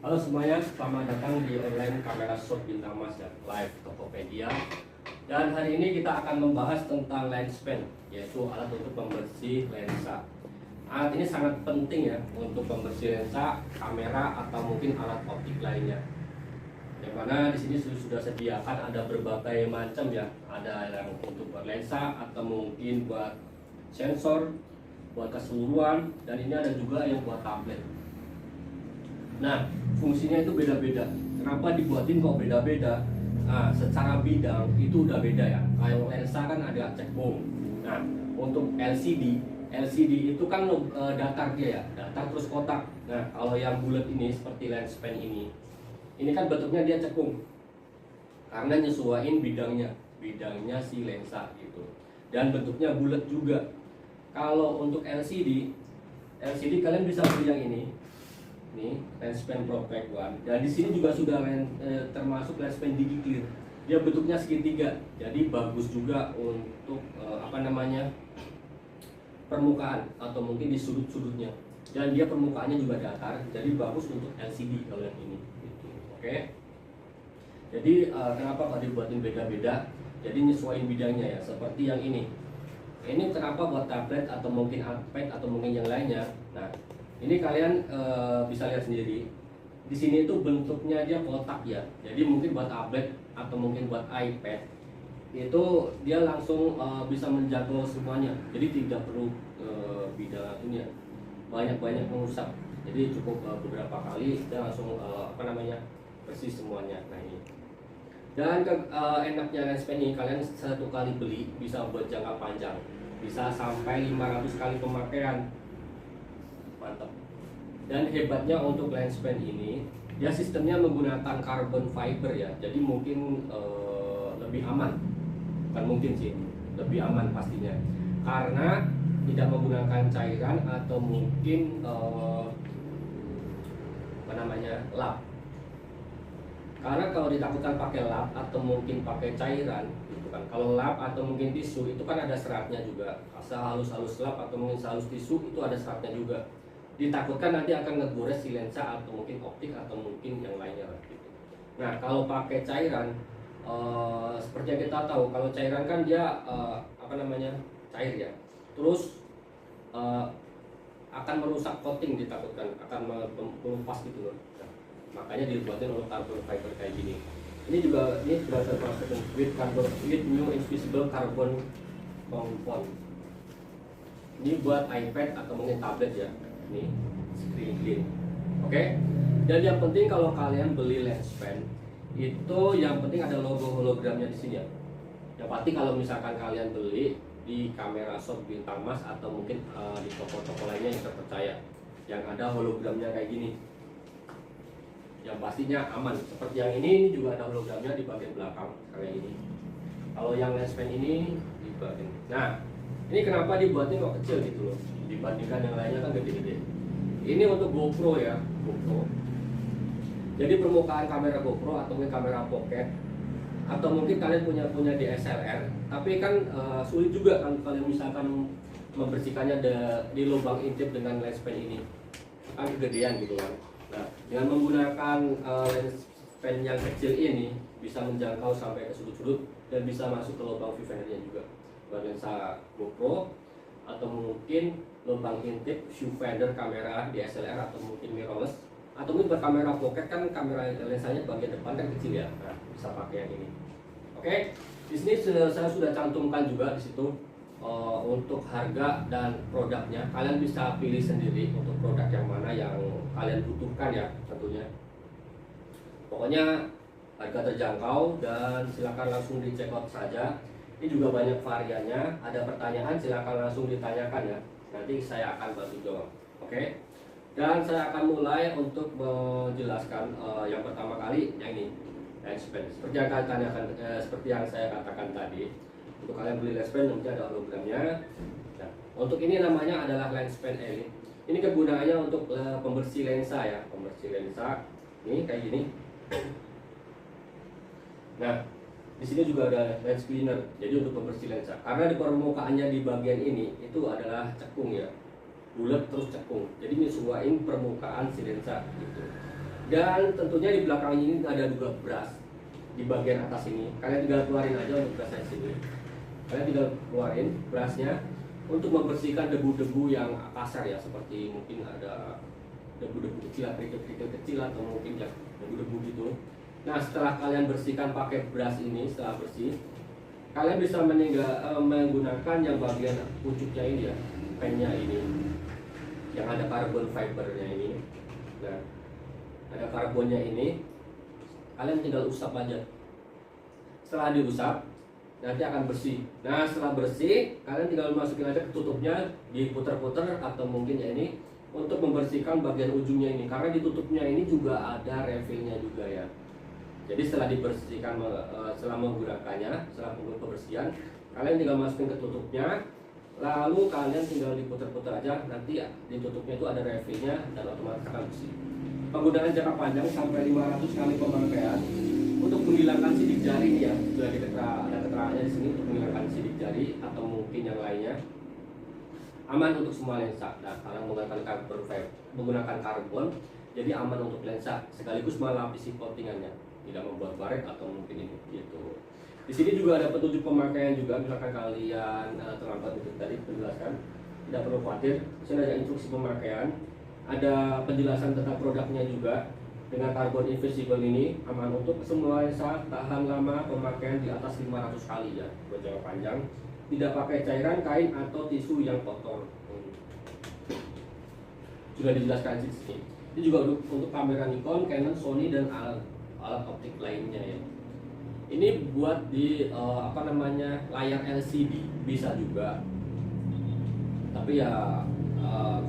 Halo semuanya, selamat datang di online kamera shop Bintang Mas ya, live Tokopedia. Dan hari ini kita akan membahas tentang lens pen, yaitu alat untuk pembersih lensa. Alat ini sangat penting ya untuk pembersih lensa, kamera atau mungkin alat optik lainnya. Yang mana di sini sudah sediakan ada berbagai macam ya, ada yang untuk buat lensa atau mungkin buat sensor, buat keseluruhan, dan ini ada juga yang buat tablet. Nah, fungsinya itu beda-beda. Kenapa dibuatin kok beda-beda? Nah, secara bidang itu udah beda ya. Kalau lensa kan ada cekung. Nah, untuk LCD itu kan datar dia ya, datar terus kotak. Nah, kalau yang bulat ini seperti lens pen ini kan bentuknya dia cekung. Karena nyesuaiin bidangnya si lensa gitu. Dan bentuknya bulat juga. Kalau untuk LCD kalian bisa beli yang ini. Nih, lens pen Propect One. Dan di sini juga sudah termasuk lens pen Digi Clear. Dia bentuknya segitiga, jadi bagus juga untuk permukaan atau mungkin di sudut-sudutnya. Dan dia permukaannya juga datar, jadi bagus untuk LCD kalau yang ini. Gitu. Oke. Jadi kenapa kalau dibuatin beda-beda? Jadi nyesuaiin bidangnya ya, seperti yang ini. Ini kenapa buat tablet atau mungkin iPad atau mungkin yang lainnya? Nah, ini kalian bisa lihat sendiri. Di sini itu bentuknya dia kotak ya. Jadi mungkin buat tablet atau mungkin buat iPad itu dia langsung bisa menjangkau semuanya. Jadi tidak perlu bidang ini ya, banyak merusak. Jadi cukup beberapa kali dia langsung bersih semuanya. Nah ini. Dan enaknya lens pen ini kalian satu kali beli bisa buat jangka panjang. Bisa sampai 500 kali pemakaian. Mantap. Dan hebatnya untuk lens pen ini dia sistemnya menggunakan carbon fiber ya, jadi mungkin lebih aman, bukan mungkin sih, lebih aman pastinya karena tidak menggunakan cairan atau mungkin lap. Karena kalau ditakutkan pakai lap atau mungkin pakai cairan gitu kan, kalau lap atau mungkin tisu itu kan ada seratnya juga, sehalus-halus lap atau mungkin sehalus tisu itu ada seratnya juga. Ditakutkan nanti akan ngegores si lensa atau mungkin optik atau mungkin yang lainnya gitu. Nah, kalau pakai cairan seperti yang kita tahu, kalau cairan kan dia cair ya. Terus akan merusak coating, ditakutkan akan mengelupas gitu loh. Nah, makanya dibuatin oleh carbon fiber kayak gini. Ini sudah termasuk with new invisible carbon compound. Ini buat iPad atau mungkin tablet ya. Nih, screen clean. Oke. Dan yang penting kalau kalian beli lens pen itu yang penting ada logo hologramnya di sini ya. Yang pasti kalau misalkan kalian beli di kamera shop Bintang Mas atau mungkin di toko-toko lainnya yang terpercaya yang ada hologramnya kayak gini. Yang pastinya aman. Seperti yang ini juga ada hologramnya di bagian belakang kayak ini. Kalau yang lens pen ini di bagian. Nah, ini kenapa dibuatnya kok kecil gitu loh, dibandingkan yang lainnya kan gede-gede. Ini untuk GoPro ya, GoPro. Jadi permukaan kamera GoPro atau mungkin kamera pocket atau mungkin kalian punya DSLR, tapi kan sulit juga kan kalian misalkan membersihkannya di lubang intip dengan lens pen ini, kan kegedean gitu kan. Nah, dengan menggunakan lens pen yang kecil ini bisa menjangkau sampai ke sudut-sudut dan bisa masuk ke lubang viewfindernya juga. Buat lensa GoPro atau mungkin lubang intip viewfinder kamera DSLR atau mungkin mirrorless atau mungkin berkamera pocket kan kamera lensanya bagian depan kan kecil ya. Nah, bisa pakai yang ini. Oke, di sini saya sudah cantumkan juga di situ untuk harga dan produknya. Kalian bisa pilih sendiri untuk produk yang mana yang kalian butuhkan ya tentunya. Pokoknya harga terjangkau dan silakan langsung di check out saja. Ini juga banyak variannya. Ada pertanyaan silakan langsung ditanyakan ya. Nanti saya akan bantu jawab. Oke. Dan saya akan mulai untuk menjelaskan yang pertama kali yang ini lens pen. Seperti yang saya katakan tadi, untuk kalian beli lens pen nanti ada hologramnya. Nah, untuk ini namanya adalah lens pen Elite. Ini kegunaannya untuk pembersih lensa ya, pembersih lensa. Ini kayak gini. Nah, di sini juga ada lens cleaner, jadi untuk pembersih lensa. Karena di permukaannya di bagian ini itu adalah cekung ya, bulat terus cekung. Jadi nyesuaiin permukaan si lensa gitu. Dan tentunya di belakang ini ada juga brush di bagian atas ini. Kalian tinggal keluarin aja untuk brushnya sini. Kalian tinggal keluarin brushnya untuk membersihkan debu-debu yang kasar ya, seperti mungkin ada debu-debu kecil, kerikil-kerikil kecil, atau mungkin ya debu-debu gitu. Nah, setelah kalian bersihkan pakai brush ini, setelah bersih, kalian bisa menggunakan yang bagian pucuknya ini ya, pennya ini, yang ada carbon fibernya ini. Nah, ada karbonnya ini, kalian tinggal usap aja. Setelah diusap, nanti akan bersih. Nah, setelah bersih, kalian tinggal masukin aja ke tutupnya, diputar-putar atau mungkin ya ini untuk membersihkan bagian ujungnya ini, karena di tutupnya ini juga ada refillnya juga ya. Jadi setelah dibersihkan, setelah menggunakannya, setelah pembersihan, kalian tinggal masukin ke tutupnya, lalu kalian tinggal diputar-putar aja, nanti ya, di tutupnya itu ada refillnya dan otomatis akan bersih. Penggunaan jangka panjang sampai 500 kali pemakaian. Untuk menghilangkan sidik jari nih ya, sudah ada keterangannya di sini untuk menghilangkan sidik jari atau mungkin yang lainnya. Aman untuk semua lensa. Nah, karena menggunakan karbon, jadi aman untuk lensa, sekaligus melapisi coatingannya, tidak membuat baret atau mungkin ini gitu. Di sini juga ada petunjuk pemakaian juga, misalkan kalian terlambat itu tadi penjelasan, tidak perlu khawatir. Di sini ada instruksi pemakaian, ada penjelasan tentang produknya juga. Dengan karbon invisible ini aman untuk semua lensa, tahan lama pemakaian di atas 500 kali ya, berjangka panjang. Tidak pakai cairan, kain atau tisu yang kotor. Sudah dijelaskan di sini. Ini juga untuk kamera Nikon, Canon, Sony dan alat optik lainnya ya. Ini buat di layar LCD bisa juga, tapi ya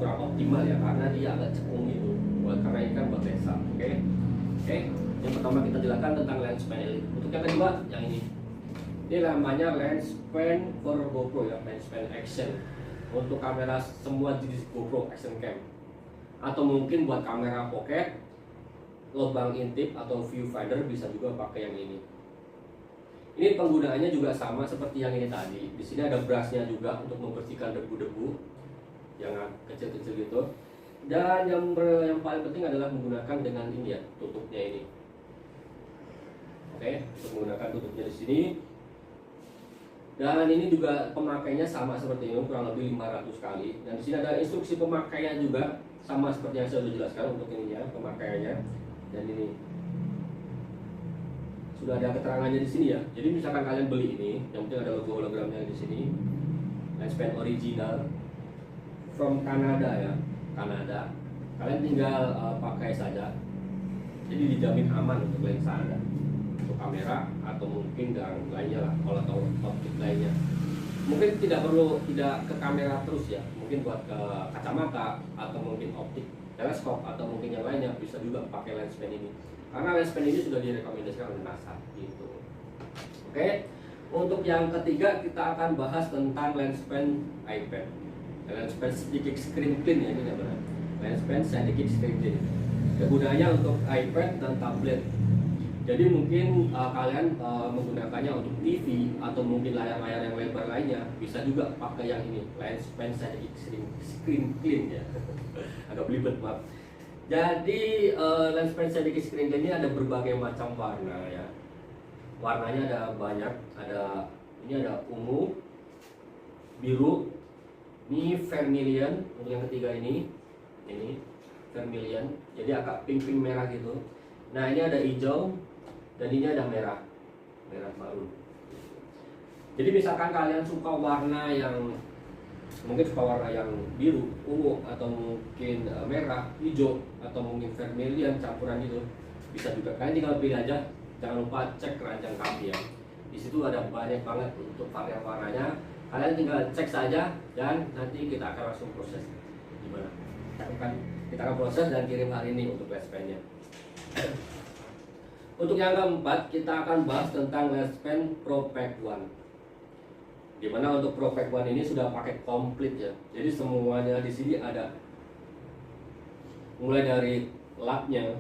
kurang optimal ya, karena dia agak cekung gitu. Karena ini kan buat lensa. Oke. Yang pertama kita jelaskan tentang lens pen ini. Untuk yang kedua, yang ini namanya lens pen for GoPro ya, lens pen action untuk kamera semua jenis GoPro action cam, atau mungkin buat kamera pocket, lubang intip atau viewfinder bisa juga pakai yang ini. Ini penggunaannya juga sama seperti yang ini tadi. Di sini ada brushnya juga untuk membersihkan debu-debu yang kecil-kecil gitu. Dan yang paling penting adalah menggunakan dengan ini ya, tutupnya ini. Oke, untuk menggunakan tutupnya di sini. Dan ini juga pemakainya sama seperti ini, kurang lebih 500 kali. Dan di sini ada instruksi pemakaian juga, sama seperti yang saya sudah jelaskan untuk ininya, pemakaiannya. Dan ini sudah ada keterangannya di sini ya. Jadi misalkan kalian beli ini, yang penting ada logo hologramnya di sini. Lens pen original from Kanada ya, Kanada. Kalian tinggal pakai saja. Jadi dijamin aman untuk lensa Anda, untuk kamera atau mungkin dan lainnya lah, kalau tahu optik lainnya. Mungkin tidak ke kamera terus ya, mungkin buat ke kacamata atau mungkin optik teleskop atau mungkin yang lainnya bisa juga pakai lens pen ini. Karena lens pen ini sudah direkomendasikan oleh NASA gitu. Oke. Untuk yang ketiga kita akan bahas tentang lens pen iPad. Lens pen sedikit screen clean ya, ini nggak benar. Lens pen sedikit screen clean. Kegunaannya untuk iPad dan tablet. Jadi mungkin kalian menggunakannya untuk TV atau mungkin layar-layar yang lebar lainnya, bisa juga pakai yang ini, lens pen sedikit screen clean ya. Agak belibet maaf. Jadi lens pen sedikit screen clean ini ada berbagai macam warna ya. Warnanya ada banyak, ini ada ungu, biru, ini vermilion untuk yang ketiga ini vermilion, jadi agak pink merah gitu. Nah ini ada hijau dan ini ada merah marun. Jadi misalkan kalian suka warna yang biru, ungu atau mungkin merah, hijau atau mungkin vermilion campuran itu, bisa juga kalian tinggal pilih aja. Jangan lupa cek keranjang kaki ya. Di situ ada banyak banget untuk varian warnanya. Kalian tinggal cek saja dan nanti kita akan langsung proses. Gimana? Kita akan proses dan kirim hari ini untuk lens pennya. Untuk yang keempat kita akan bahas tentang lens pen Pro Pack One. Dimana untuk Pro Pack One ini sudah pakai komplit ya. Jadi semuanya di sini ada. Mulai dari lapnya,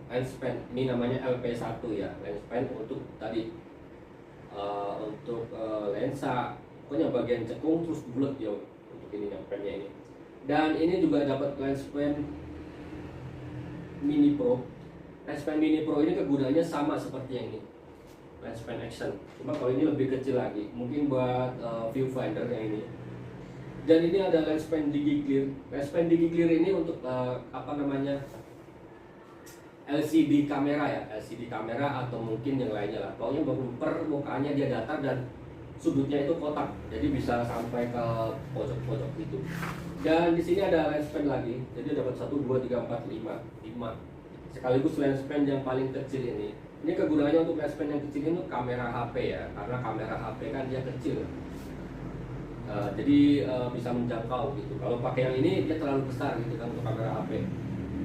lens pen ini namanya LP1 ya, lens pen untuk tadi lensa, pokoknya bagian cekung terus bulat ya untuk ini pennya ini. Dan ini juga dapat lens pen Mini Pro lens pen Mini Pro ini kegunaannya sama seperti yang ini, lens pen action, cuma kalau ini lebih kecil lagi, mungkin buat viewfinder yang ini. Dan ini ada lens pen DigiClear. Lens pen DigiClear ini untuk apa namanya, LCD kamera ya, LCD kamera atau mungkin yang lainnya lah. Pokoknya permukaannya dia datar dan sudutnya itu kotak, jadi bisa sampai ke pojok-pojok itu. Dan di sini ada lens pen lagi, jadi dapat 1, 2, 3, 4, 5 sekaligus lens pen yang paling kecil ini. Ini kegunaannya untuk lens pen yang kecil ini kamera HP ya, karena kamera HP kan dia kecil. Jadi bisa menjangkau gitu. Kalau pakai yang ini dia terlalu besar gitu kan untuk kamera HP.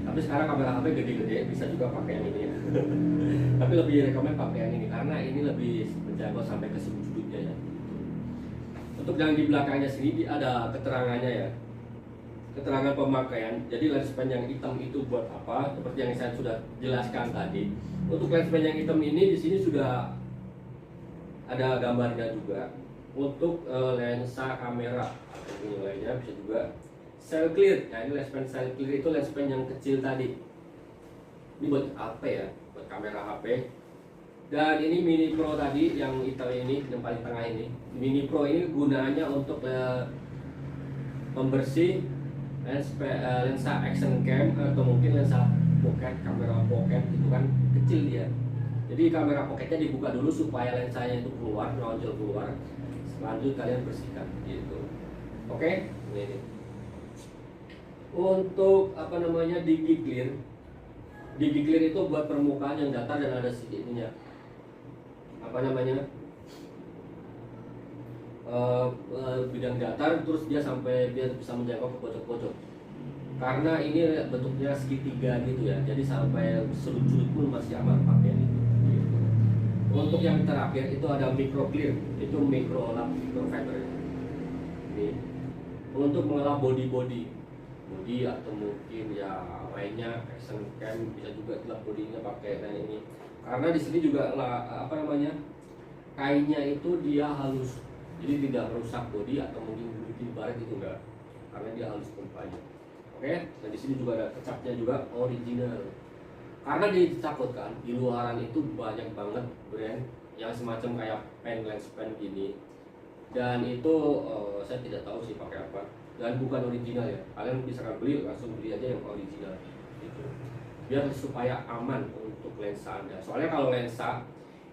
Tapi sekarang kamera HP gede-gede, bisa juga pakai yang ini ya. Tapi lebih rekomend pakai yang ini karena ini lebih menjangkau sampai ke sudut-sudutnya ya. Untuk yang di belakangnya sini ada keterangannya ya, keterangan pemakaian. Jadi lens pen yang hitam itu buat apa? Seperti yang saya sudah jelaskan tadi. Untuk lens pen yang hitam ini di sini sudah ada gambarnya juga. Untuk lensa kamera atau yang lainnya bisa juga cell clear. Nah ini lens pen cell clear itu lens pen yang kecil tadi. Ini buat apa ya? Buat kamera HP. Dan ini Mini Pro tadi yang hitam ini, yang paling tengah ini. Mini Pro ini gunanya untuk membersih lensa action cam atau mungkin lensa pocket, kamera pocket itu kan kecil dia. Jadi kamera pocketnya dibuka dulu supaya lensanya itu keluar, nonjol keluar. Lanjut kalian bersihkan gitu. Oke, ini. Untuk apa namanya DigiClear. DigiClear itu buat permukaan yang datar dan ada sedikitnya apa namanya bidang datar, terus dia sampai dia bisa menjangkau ke pojok-pojok. Karena ini bentuknya segitiga gitu ya, jadi sampai sudut-sudut pun masih aman pakai itu. Gitu. Untuk yang terakhir itu ada MicroClear, itu microfiber. Ini untuk mengelap body atau mungkin ya lainnya action cam, bisa juga gelap bodinya pakai ini. Karena di sini juga apa namanya kainnya itu dia halus, jadi tidak merusak body atau mungkin bikin baret itu enggak, karena dia halus tempatnya. Oke, dan di sini juga ada kecapnya juga original. Karena ditakutkan di luaran itu banyak banget brand yang semacam kayak pen lens pen gini, dan itu saya tidak tahu sih pakai apa dan bukan original ya. Kalian bisa beli langsung beli aja yang original gitu, biar supaya aman untuk lensa Anda. Soalnya kalau lensa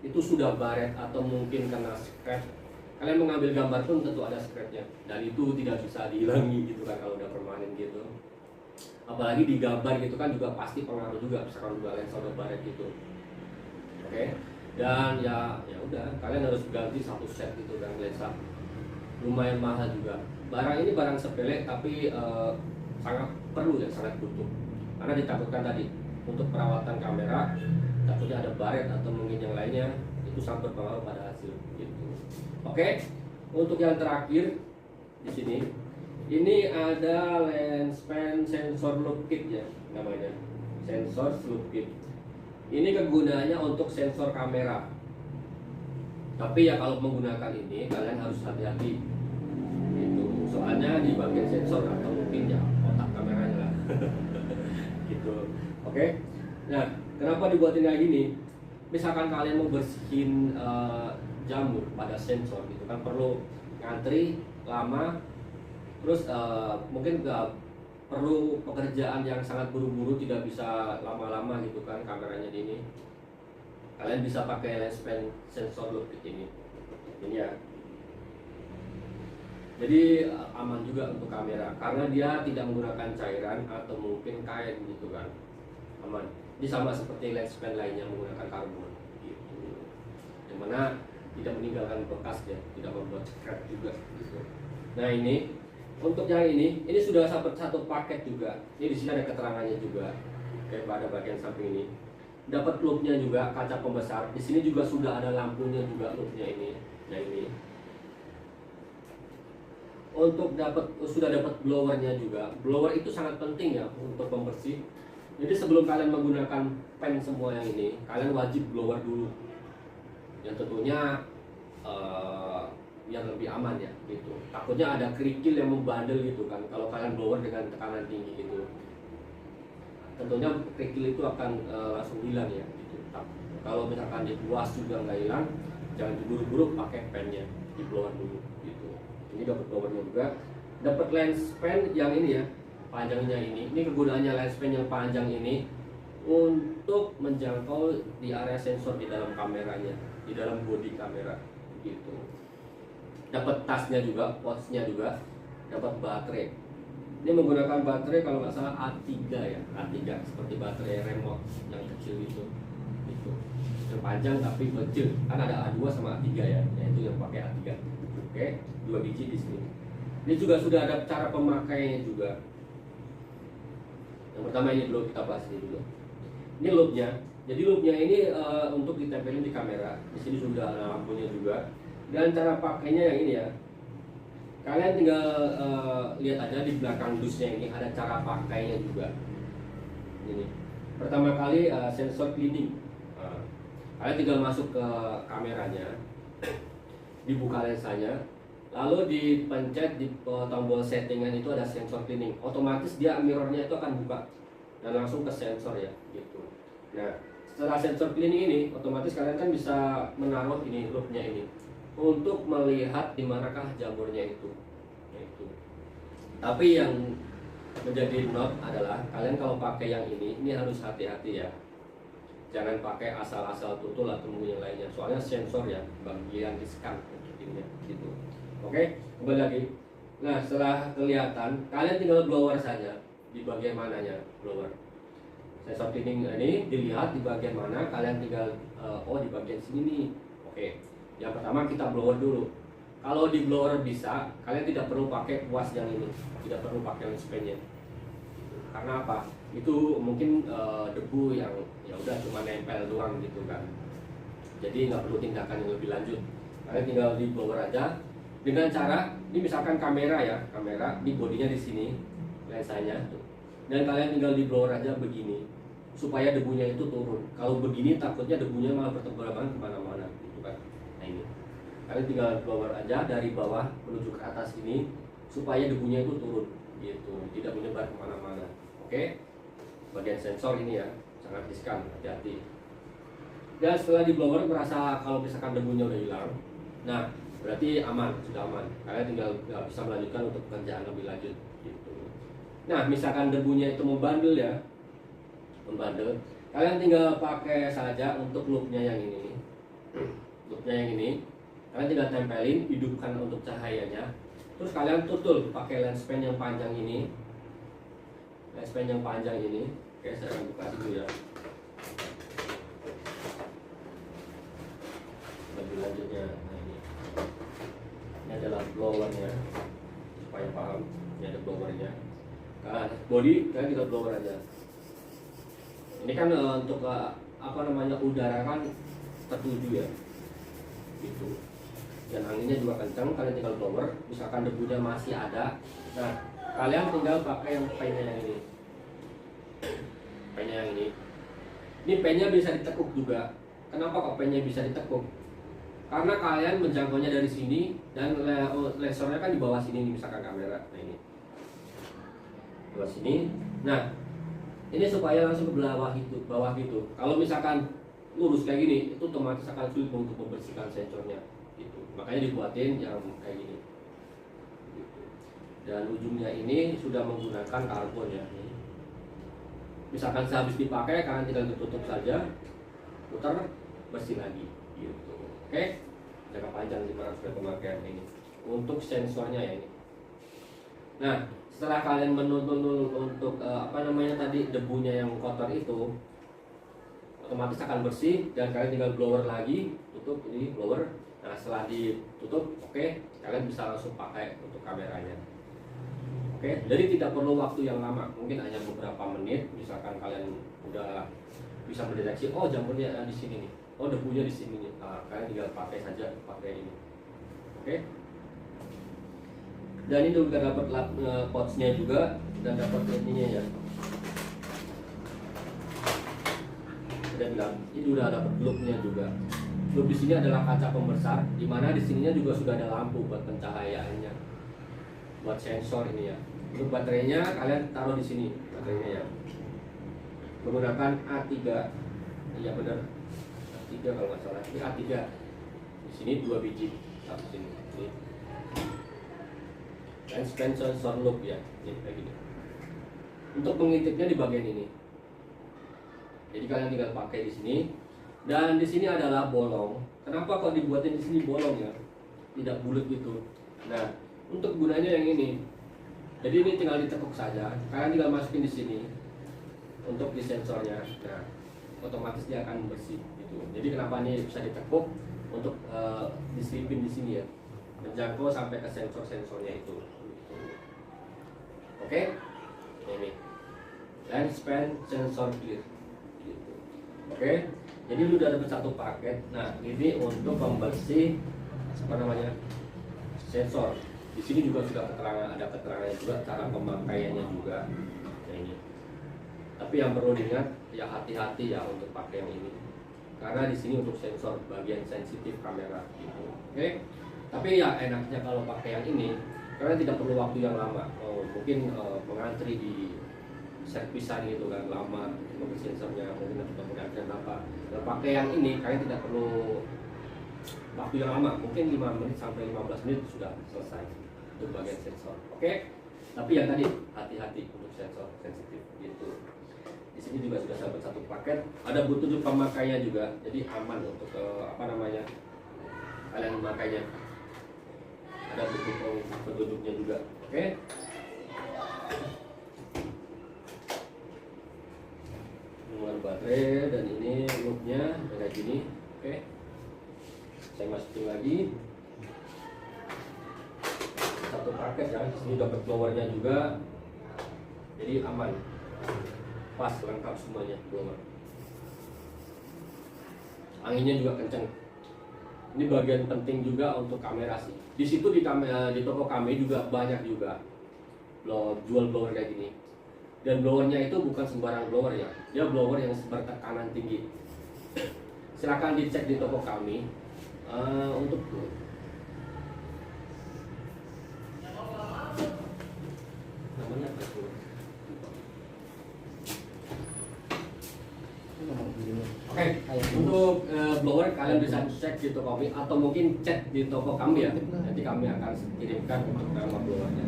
itu sudah baret atau mungkin kena scratch, kalian mengambil gambar pun tentu ada scratchnya dan itu tidak bisa dihilangi gitu kan kalau udah permanen gitu. Apalagi digambar gitu kan juga pasti pengaruh juga misalkan udah lensa udah baret gitu. Oke. Dan ya udah kalian harus ganti satu set gitu kan lensa. Lumayan mahal juga. Barang ini barang sepele tapi sangat perlu ya, sangat butuh. Karena ditakutkan tadi untuk perawatan kamera takutnya ada baret atau mungkin yang lainnya, itu sangat berpengaruh pada hasil gitu. Oke. Untuk yang terakhir di sini ini ada lens pen sensor loop kit ya namanya, sensor loop kit. Ini kegunaannya untuk sensor kamera. Tapi ya kalau menggunakan ini kalian harus hati-hati. Gitu. Soalnya di bagian sensor atau mungkin ya kotak kameranya lah. Gitu. Oke. Nah, kenapa dibuatin kayak gini? Misalkan kalian mau bersihin jamur pada sensor gitu kan perlu ngantri lama. Terus mungkin nggak perlu pekerjaan yang sangat buru-buru, tidak bisa lama-lama gitu kan kameranya ini. Kalian bisa pakai lens pen sensor loop kit ini ya. Jadi aman juga untuk kamera karena dia tidak menggunakan cairan atau mungkin kain gitu kan, aman. Ini sama seperti lens pen lainnya menggunakan karbon gitu, yang mana tidak meninggalkan bekas ya, tidak membuat scratch juga gitu. Nah ini untuk yang ini sudah satu paket juga. Ini di sini ada keterangannya juga. Oke, pada bagian samping ini dapat loopnya juga, kaca pembesar. Di sini juga sudah ada lampunya juga loopnya ini. Nah ini untuk sudah dapat blowernya juga. Blower itu sangat penting ya untuk pembersih. Jadi sebelum kalian menggunakan pen semua yang ini, kalian wajib blower dulu. Yang tentunya yang lebih aman ya gitu. Takutnya ada kerikil yang membandel gitu kan kalau kalian blower dengan tekanan tinggi gitu. tentunya kerikil itu akan langsung hilang ya gitu. Kalau misalkan dibuas juga nggak hilang, jangan diburu-buru, pakai pennya di blower dulu gitu. Ini dapat blowernya juga, dapat lens pen yang ini ya, panjangnya ini kegunaannya lens pen yang panjang ini untuk menjangkau di area sensor di dalam kameranya, di dalam bodi kamera gitu. Dapat tasnya juga, pouchnya juga, dapat baterai. Ini menggunakan baterai kalau nggak salah A3 ya, A3 seperti baterai remote yang kecil itu gitu. Yang panjang tapi kecil, kan ada A2 sama A3 ya, yaitu yang pakai A3. Oke, 2 biji di sini. Ini juga sudah ada cara pemakaiannya juga. Yang pertama ini dulu kita bahas ini dulu. Ini loopnya. Jadi loopnya ini untuk ditempelin di kamera. Di sini sudah ada lampunya juga. Dan cara pakainya yang ini ya. Kalian tinggal lihat aja di belakang dusnya ini ada cara pakainya juga. Ini. Pertama kali sensor cleaning. Kalian tinggal masuk ke kameranya, dibuka lensanya, lalu dipencet di tombol settingan itu ada sensor cleaning. Otomatis dia mirrornya itu akan buka dan langsung ke sensor ya gitu. Nah, setelah sensor cleaning ini, otomatis kalian kan bisa menaruh ini loopnya ini untuk melihat di manakah jamurnya itu. Itu. Tapi yang menjadi note adalah kalian kalau pakai yang ini harus hati-hati ya. Jangan pakai asal-asal tutul atau yang lainnya. Soalnya sensor ya bagian di-scan ini gitu. Oke, kembali lagi. Nah, setelah kelihatan, kalian tinggal blower saja. Di bagian mananya blower? Sensor cleaning ini dilihat di bagian mana, kalian tinggal oh di bagian sini nih. Oke. Yang pertama kita blower dulu. Kalau di blower bisa, kalian tidak perlu pakai kuas yang ini, tidak perlu pakai lens pen-nya. Karena apa? Itu mungkin debu yang ya udah cuma nempel doang gitu kan. Jadi nggak perlu tindakan yang lebih lanjut. Kalian tinggal di blower aja dengan cara ini misalkan kamera ya, kamera di bodinya di sini, lensanya tuh. Dan kalian tinggal di blower aja begini supaya debunya itu turun. Kalau begini takutnya debunya malah bertebaran kemana-mana gitu kan. Nah ini kalian tinggal blower aja dari bawah menuju ke atas ini supaya debunya itu turun gitu, tidak menyebar kemana-mana. Oke, bagian sensor ini ya sangat riskan, hati-hati. Dan setelah di blower merasa kalau misalkan debunya udah hilang, nah berarti aman, sudah aman. Kalian tinggal bisa melanjutkan untuk pekerjaan lebih lanjut gitu. Nah misalkan debunya itu membandel ya, membandel, kalian tinggal pakai saja untuk loopnya yang ini. Loopnya yang ini kalian tinggal tempelin, hidupkan untuk cahayanya. Terus kalian tutul pakai lens pen yang panjang ini. Lens pen yang panjang ini. Oke, saya akan buka dulu ya. Lebih lanjutnya, nah ini adalah blowernya supaya paham. Ini ada blowernya. Nah, body kalian tinggal blower aja. Ini kan untuk apa namanya udara kan tertuju ya, gitu. Dan anginnya juga kencang. Kalian tinggal blower. Misalkan debunya masih ada, nah kalian tinggal pakai yang pennya yang ini. Pennya yang ini. Ini pennya bisa ditekuk juga. Kenapa kok pennya bisa ditekuk? Karena kalian menjangkaunya dari sini dan lasernya kan di bawah sini misalkan kamera. Nah ini bawah sini. Nah ini supaya langsung ke bawah gitu. Kalau misalkan lurus kayak gini, itu otomatis akan sulit untuk membersihkan sensornya. Gitu. Makanya dibuatin yang kayak gini. Gitu. Dan ujungnya ini sudah menggunakan karbon ya. Misalkan sehabis dipakai, kalian tinggal ditutup saja, putar, bersih lagi. Gitu. Oke, jangka panjang 500 pemakaian ini untuk sensornya ya ini. Nah, setelah kalian menuntun untuk apa namanya tadi debunya yang kotor itu, otomatis akan bersih dan kalian tinggal blower lagi, tutup ini blower. Nah, setelah ditutup, oke, kalian bisa langsung pakai untuk kameranya. Oke, jadi tidak perlu waktu yang lama, mungkin hanya beberapa menit. Misalkan kalian udah bisa mendeteksi, oh jamurnya di sini nih, oh debunya di sini nih. Nah, kalian tinggal pakai saja, pakai ini. Oke. Dan ini juga dapat pouchnya juga dan dapat ininya ya. Sudah bilang, ini udah dapat loopnya juga. Loop di sini adalah kaca pembesar, di mana di sininya juga sudah ada lampu buat pencahayaannya, buat sensor ini ya. Untuk baterainya kalian taruh di sini baterainya ya. menggunakan A3. Iya benar, A3 kalau nggak salah. Ini A3. Di sini 2 biji. Satu sini. Ini. Lens pen sensor loop ya. Ini kayak gini. Untuk mengintipnya di bagian ini. Jadi kalian tinggal pakai di sini. Dan di sini adalah bolong. Kenapa kok dibuatin di sini bolong ya? Tidak bulat gitu. Nah, untuk gunanya yang ini. Jadi ini tinggal ditekuk saja. Kalian tinggal masukin di sini untuk di sensornya. Nah, otomatis dia akan bersih gitu. Jadi kenapa ini bisa ditekuk untuk diselipin di sini ya, menjangkau sampai ke sensor-sensornya itu. Oke, ini lens pen sensor clear. Gitu. Oke, jadi lu udah dapat satu paket. Nah, ini untuk pembersih apa namanya sensor. Di sini juga sudah ada keterangannya juga, cara pemakaiannya juga. Nah, ini. Tapi yang perlu diingat ya hati-hati ya untuk pakai yang ini. Karena di sini untuk sensor bagian sensitif kamera gitu. Oke. Tapi ya enaknya kalau pakai yang ini karena tidak perlu waktu yang lama. Mungkin mengantri di servisan gitu kan lama untuk sensornya, mungkin untuk pengantrian apa. Kalau pakai yang ini kalian tidak perlu waktu yang lama, mungkin 5 menit sampai 15 menit sudah selesai untuk bagian sensor. Oke. Tapi yang tadi hati-hati untuk sensor sensitif gitu. Di sini juga sudah dapat satu paket. Ada petunjuk pemakainya juga, jadi aman untuk apa namanya kalian memakainya. Ada petunjuknya juga. Oke. Nomor baterai dan ini loopnya kayak gini. Oke. Saya masukin lagi satu paket ya. Di sini dapat blowernya juga, jadi aman. Pas lengkap semuanya blower. Anginnya juga kenceng. Ini bagian penting juga untuk kamera sih. Di situ di toko kami juga banyak juga jual blower kayak gini. Dan blowernya itu bukan sembarang blower ya. Dia blower yang bertekanan tinggi. Silakan dicek di toko kami untuk namanya apa itu? Oke, untuk blower kalian bisa cek di toko kami atau mungkin cek di toko kami ya. Nanti kami akan kirimkan untuk nama blowernya.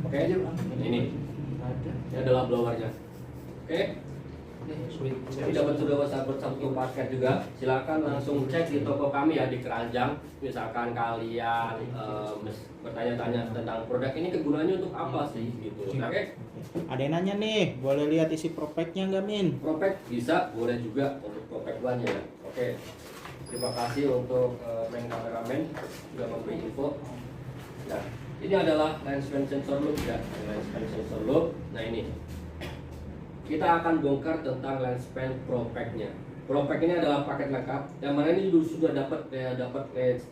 Oke, ini adalah blowernya. Oke, jadi dapat sudah satu paket juga. Silakan langsung cek di toko kami ya di Keranjang. Misalkan kalian bertanya-tanya tentang produk ini kegunaannya untuk apa sih gitu. Oke. Ada yang nanya nih, boleh lihat isi prospeknya nggak Min? Prospek bisa, boleh juga untuk prospek bannya ya. Oke. Terima kasih untuk main kameramen sudah memberi info. Nah, ini adalah lens pen sensor loop ya, lens pen sensor loop. Nah ini kita akan bongkar tentang lens pen prospeknya. Prospek ini adalah paket lengkap. Yang mana ini sudah dapat lens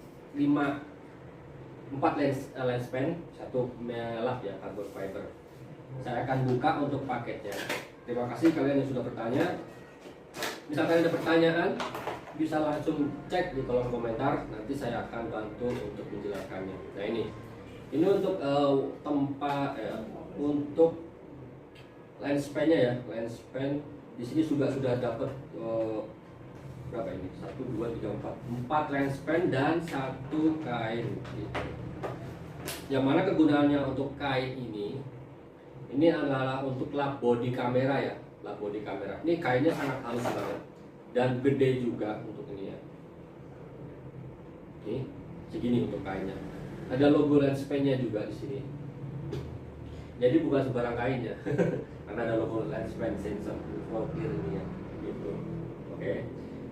4 lens pen, satu lap ya carbon fiber. Saya akan buka untuk paketnya. Terima kasih kalian yang sudah bertanya. Misalkan ada pertanyaan, bisa langsung cek di kolom komentar. Nanti saya akan bantu untuk menjelaskannya. Nah ini untuk tempat untuk lens pennya ya, lens pen di sini sudah dapat berapa ini? 1, 2, 3, 4 lens pen dan 1 kain. Gitu. Yang mana kegunaannya untuk kain ini adalah untuk lap body kamera ya, lap body kamera. Ini kainnya sangat halus banget dan gede juga untuk ini ya. Ini segini untuk kainnya. Ada logo lens pennya juga di sini. Jadi bukan sembarang kain ya, karena ada logo lens pen sensor clear ini ya, gitu. Oke,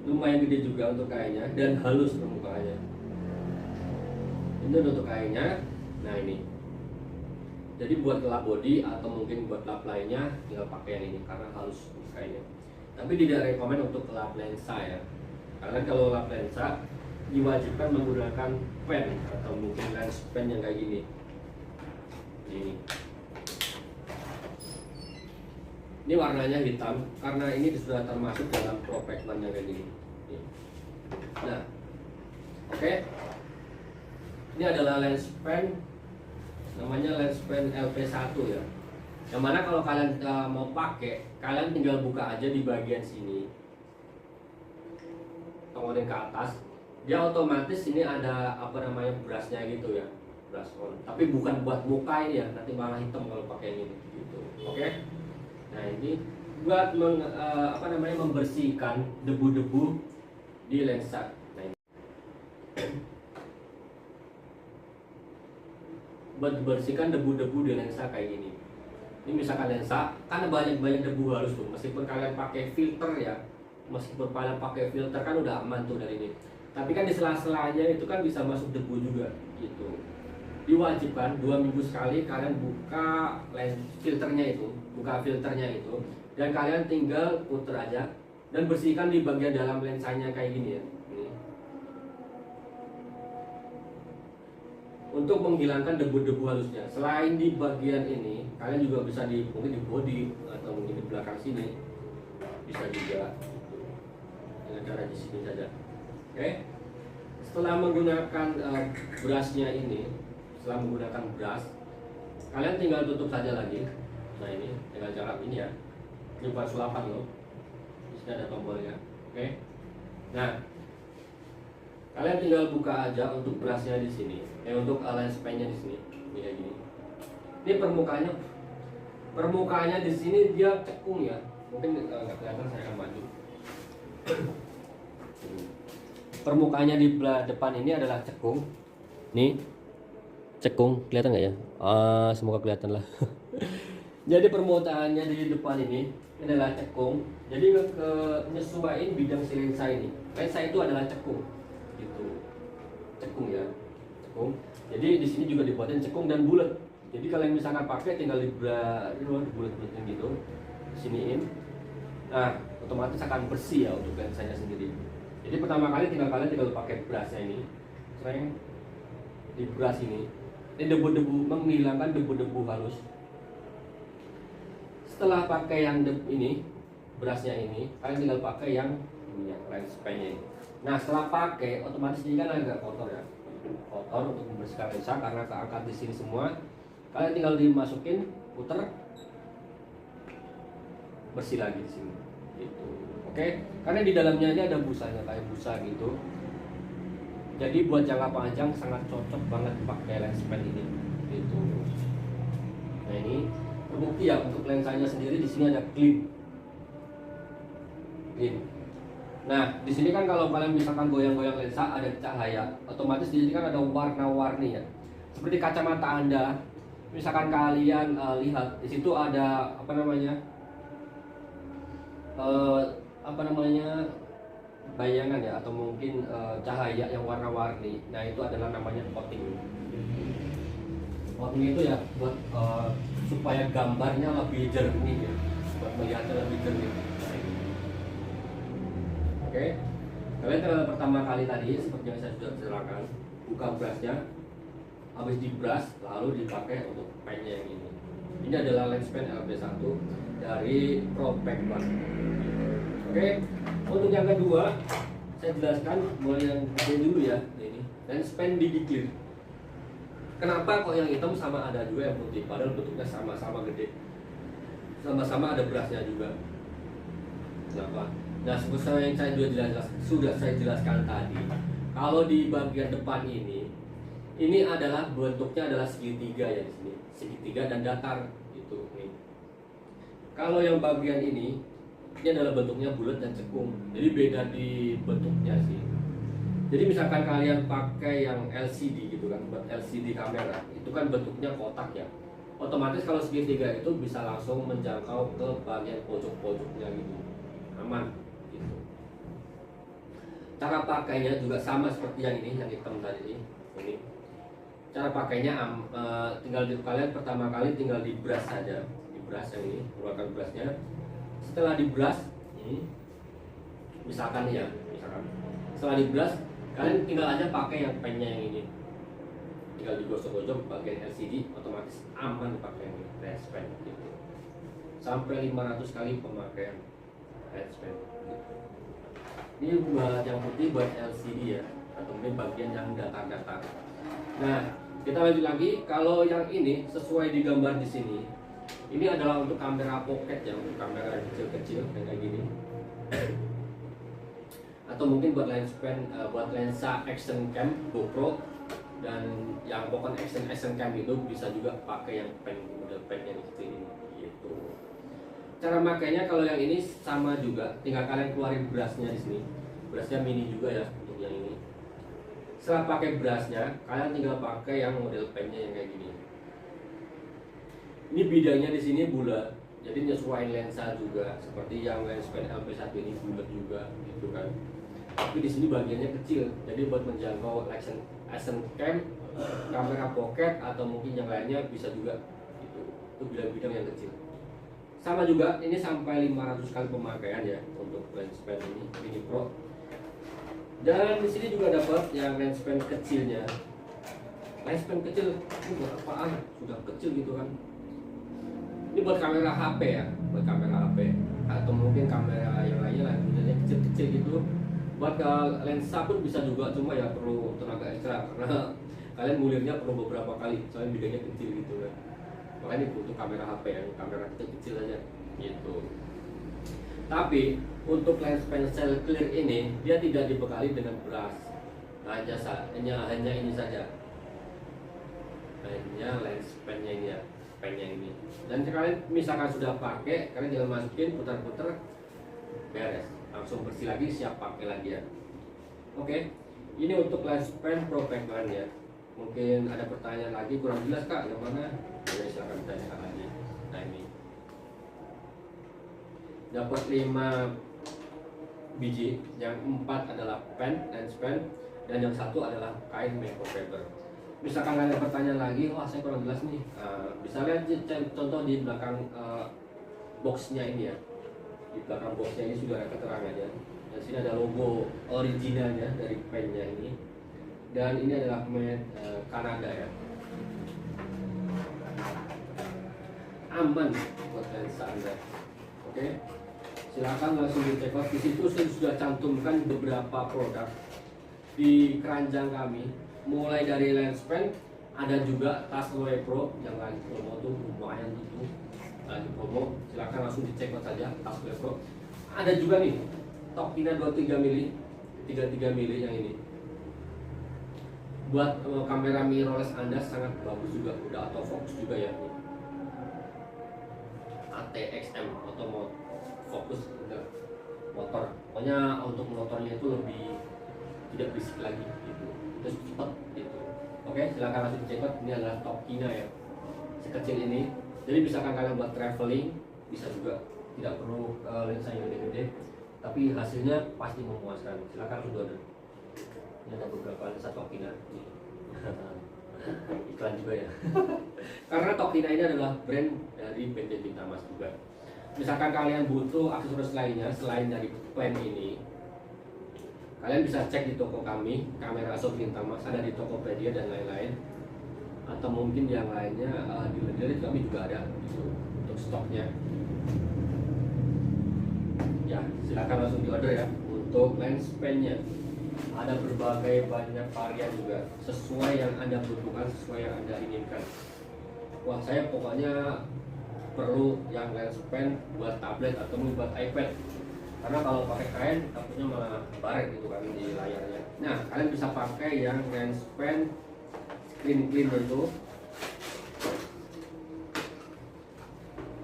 lumayan gede juga untuk kainnya dan halus permukaannya. Ini untuk kainnya. Nah ini. Jadi buat lap body atau mungkin buat lap lainnya tinggal pakai yang ini karena halus kainnya. Tapi tidak rekomen untuk lap lensa ya. Karena kalau lap lensa diwajibkan menggunakan pen atau mungkin lens pen yang kayak gini. Ini warnanya hitam karena ini sudah termasuk dalam prospek yang kayak gini. Nah, oke. Ini adalah lens pen, namanya lens pen LP1 ya. Yang mana kalau kalian mau pakai, kalian tinggal buka aja di bagian sini, tongonin ke atas, dia otomatis ini ada apa namanya brushnya gitu ya, brush on. Tapi bukan buat muka ini ya, nanti malah hitam kalau pakai ini gitu. Oke. Nah ini buat membersihkan debu-debu di lensa. Nah, ini. Buat membersihkan debu-debu di lensa kayak gini. Ini misalkan lensa, kan banyak debu halus tuh. Meskipun kalian pakai filter ya, meskipun kalian pakai filter kan udah aman tuh dari ini. Tapi kan di sela-selanya itu kan bisa masuk debu juga gitu. Diwajibkan 2 minggu sekali kalian buka filternya itu, dan kalian tinggal puter aja dan bersihkan di bagian dalam lensanya kayak gini ya. Ini. Untuk menghilangkan debu-debu halusnya. Selain di bagian ini, kalian juga bisa mungkin di body atau mungkin di belakang sini bisa juga dengan cara di sini saja. Oke. Setelah menggunakan brushnya ini, setelah menggunakan brush, kalian tinggal tutup saja lagi. Nah ini dengan cara ini ya. Ini buat sulapan loh. Di sini ada tombolnya. Oke. Nah, kalian tinggal buka aja untuk brushnya di sini. Untuk lens pen-nya di sini. Ini kayak gini. Ini permukaannya di sini dia cekung ya. Mungkin nggak kelihatan, saya akan maju. Permukaannya di depan ini adalah cekung. Nih, cekung, kelihatan nggak ya? Semoga kelihatan lah. Jadi permukaannya di depan ini adalah cekung. Jadi menyesuaikan bidang si lensa ini. Lensa itu adalah cekung, gitu. Cekung ya, cekung. Jadi di sini juga dibuatin cekung dan bulat. Jadi kalian misalkan pakai tinggal dibulat-bulatin gitu, siniin. Nah, otomatis akan bersih ya untuk lensanya sendiri. Jadi pertama kali kalian tinggal pakai brushnya ini, sering di brush ini debu-debu, menghilangkan debu-debu halus. Setelah pakai yang ini, brushnya ini, kalian tinggal pakai yang ini ya, lens pen-nya ini. Nah setelah pakai, otomatis ini kan agak kotor ya, kotor untuk membersihkan lensa karena keangkat di sini semua. Kalian tinggal dimasukin, puter, bersih lagi di sini. Gitu. Oke, karena di dalamnya ini ada busanya kayak busa gitu. Jadi buat jangka panjang sangat cocok banget pakai lens pen ini. Gitu. Nah ini terbukti ya untuk lensanya sendiri di sini ada clean. Nah di sini kan kalau kalian misalkan goyang-goyang lensa ada cahaya, otomatis di sini kan ada warna-warni ya. Seperti kacamata Anda, misalkan kalian lihat di situ ada bayangan ya atau mungkin cahaya yang warna-warni. Nah itu adalah namanya coating. Coating itu ya buat supaya gambarnya lebih jernih ya, buat melihatnya lebih jernih. Oke, kalian pertama kali tadi seperti yang saya sudah jelaskan, buka brushnya, habis di brush lalu dipakai untuk pennya yang ini. Ini adalah lens pen LB1 dari Propack One. Oke, untuk yang kedua saya jelaskan mulai yang gede dulu ya. Ini lens pen Didi Clear. Kenapa kok yang hitam sama ada juga yang putih, padahal bentuknya sama-sama gede, sama-sama ada brushnya juga. Kenapa? Nah seperti yang saya sudah saya jelaskan tadi, kalau di bagian depan ini adalah bentuknya adalah segitiga ya di sini, segitiga dan datar gitu nih. Kalau yang bagian ini adalah bentuknya bulat dan cekung, jadi beda di bentuknya sih. Jadi misalkan kalian pakai yang LCD gitu kan, buat LCD kamera, itu kan bentuknya kotak ya. Otomatis kalau segitiga itu bisa langsung menjangkau ke bagian pojok-pojoknya gitu, aman gitu. Cara pakainya juga sama seperti yang ini, yang hitam tadi ini. Cara pakainya tinggal kalian pertama kali tinggal di brush saja, di brush yang ini, keluarkan brushnya. Setelah di brush, misalkan setelah di brush, kalian tinggal aja pakai yang pennya yang ini, tinggal digosok-gosok bagian LCD, otomatis aman pakai yang lens pen gitu. Sampai 500 kali pemakaian lens pen gitu. Ini buat yang putih buat LCD ya, atau mungkin bagian yang datar-datar. Nah kita lanjut lagi, kalau yang ini sesuai di gambar di sini, Ini adalah untuk kamera pocket ya, untuk kamera yang kecil-kecil kayak gini. Atau mungkin buat buat lensa action cam GoPro, dan yang pokoknya action cam itu bisa juga pakai yang model pen yang seperti ini gitu. Cara makainya kalau yang ini sama juga, tinggal kalian keluarin brushnya di sini. Brushnya mini juga ya untuk yang ini. Setelah pakai brushnya, kalian tinggal pakai yang model pennya yang kayak gini. Ini bidangnya di sini bulat, jadi nyesuaiin lensa juga, seperti yang lens pen LP1 ini bulat juga gitu kan. Tapi di sini bagiannya kecil, jadi buat menjangkau action cam, kamera pocket atau mungkin yang lainnya bisa juga gitu. Itu bidang-bidang yang kecil. Sama juga ini sampai 500 kali pemakaian ya untuk lens pen ini Mini Pro. Dan di sini juga dapat yang lens pen kecilnya. Lens pen kecil ini buat apaan? Sudah kecil gitu kan. Ini buat kamera HP ya, buat kamera HP atau mungkin kamera yang lainnya lah, modelnya kecil-kecil gitu. Buat lensa pun bisa juga, cuma ya perlu tenaga ekstra karena kalian ngulirnya perlu beberapa kali, soalnya bidangnya kecil gitu kan. Makanya butuh kamera HP ya, kamera kecil-kecil aja gitu. Tapi untuk lens pensel clear ini dia tidak dibekali dengan brush, hanya ini saja, hanya lens pennya ini ya, pennya ini. Dan kalian misalkan sudah pakai, kalian tinggal masukin, putar-putar, beres, langsung bersih lagi, siap pakai lagi ya. Oke, ini untuk lens pen Pro Pack One ya. Mungkin ada pertanyaan lagi kurang jelas kak, yang mana? Ya, silakan tanyakan lagi. Nah ini dapat 5 biji, yang 4 adalah pen, lens pen, dan yang 1 adalah kain microfiber. Misalkan ada pertanyaan lagi, wah saya kurang jelas nih, bisa lihat contoh di belakang boxnya ini ya. Di belakang boxnya ini sudah ada keterangannya. Dan sini ada logo originalnya dari pennya ini. Dan ini adalah made Kanada ya. Aman buat lensa Anda. Oke. Silakan langsung dicek out. Di situ saya sudah cantumkan beberapa produk di keranjang kami. Mulai dari lens pen, ada juga tas Loe Pro yang lagi promo tuh lumayan itu lagi promo. Silakan langsung dicek out saja tas Loe Pro. Ada juga nih Tokina 23 mili, 33 mili yang ini. Buat kamera mirrorless Anda sangat bagus juga, udah autofocus juga ya. ATXM auto fokus udah motor. Pokoknya untuk motornya itu lebih tidak berisik lagi gitu. Terus cepat gitu. Oke, silakan langsung dicek out. Ini adalah Tokina ya, sekecil ini. Jadi misalkan kalian buat traveling bisa juga, tidak perlu lensa yang gede-gede, tapi hasilnya pasti memuaskan. Silakan langsung order. Ini ada beberapa lensa Tokina. Iklan juga ya. Karena Tokina ini adalah brand dari PT Tintamas juga. Misalkan kalian butuh aksesoris lainnya selain dari pen ini, kalian bisa cek di toko kami, Kamera Shop Tintamas, ada di Tokopedia dan lain-lain. Atau mungkin yang lainnya di dealer kami juga ada gitu, untuk stoknya. Ya, silakan langsung di order ya. Untuk lens pennya ada berbagai banyak varian juga, sesuai yang Anda butuhkan, sesuai yang Anda inginkan. Wah, saya pokoknya perlu yang lens pen buat tablet atau buat iPad, karena kalau pakai kain takutnya malah baret gitu kan di layarnya. Nah, kalian bisa pakai yang lens pen screen cleaner itu.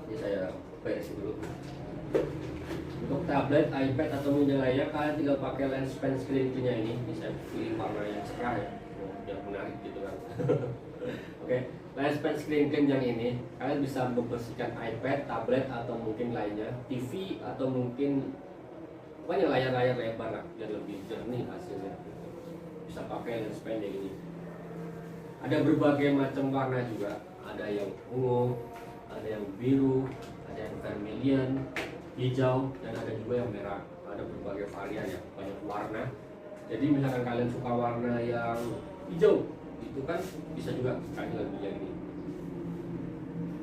Ini saya beresin dulu. Untuk tablet, iPad atau media lainnya, kalian tinggal pakai lens pen screen cleaner ini. Ini saya pilih warna yang cerah ya, yang menarik gitu kan. Oke, lens pen screen clean yang ini, kalian bisa membersihkan iPad, tablet atau mungkin lainnya, TV atau mungkin pokoknya layar-layar lebar lah, biar lebih jernih hasilnya. Bisa pakai lens pen yang ini. Ada berbagai macam warna juga, ada yang ungu, ada yang biru, ada yang vermilion, hijau, dan ada juga yang merah. Ada berbagai varian ya, banyak warna. Jadi misalkan kalian suka warna yang hijau, itu kan bisa juga kalian tinggal pilih yang ini.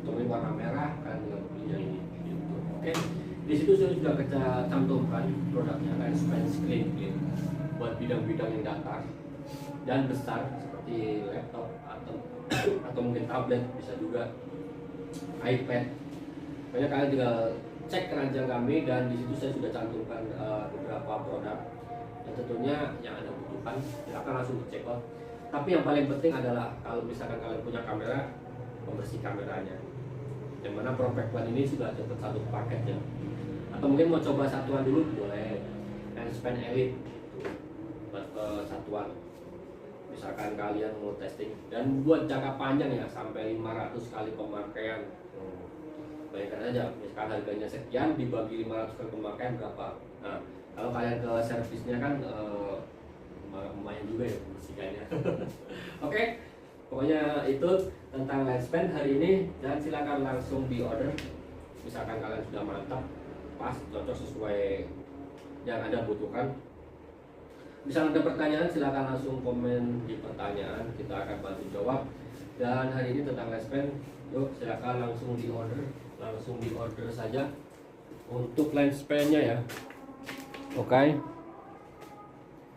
Untuk warna merah kalian tinggal pilih yang ini. Gitu. Oke, di situ saya sudah kita cantumkan produknya lens pen screen clean buat bidang-bidang yang datar dan besar seperti laptop atau mungkin tablet, bisa juga iPad Makanya kalian tinggal cek keranjang kami, dan di situ saya sudah cantumkan beberapa produk yang tentunya yang Anda butuhkan. Silakan langsung dicek out. Tapi yang paling penting adalah kalau misalkan kalian punya kamera, pembersih kameranya. Yang mana Prospect One ini sudah dapat satu paket ya. Atau mungkin mau coba satuan dulu boleh. Lenspen Elite buat satuan. Misalkan kalian mau testing dan buat jangka panjang ya, sampai 500 kali pemakaian. Bayangkan aja, misalkan harganya sekian dibagi 500 kali pemakaian berapa. Nah, kalau kalian ke servisnya kan lumayan juga ya pembersihkannya. Oke, pokoknya itu tentang lenspen hari ini, dan silakan langsung di order. Misalkan kalian sudah mantap, pas, cocok sesuai yang Anda butuhkan. Bisa ada pertanyaan, silakan langsung komen di pertanyaan, kita akan bantu jawab. Dan hari ini tentang lenspen, yuk silakan langsung di order saja untuk lenspennya ya. Oke.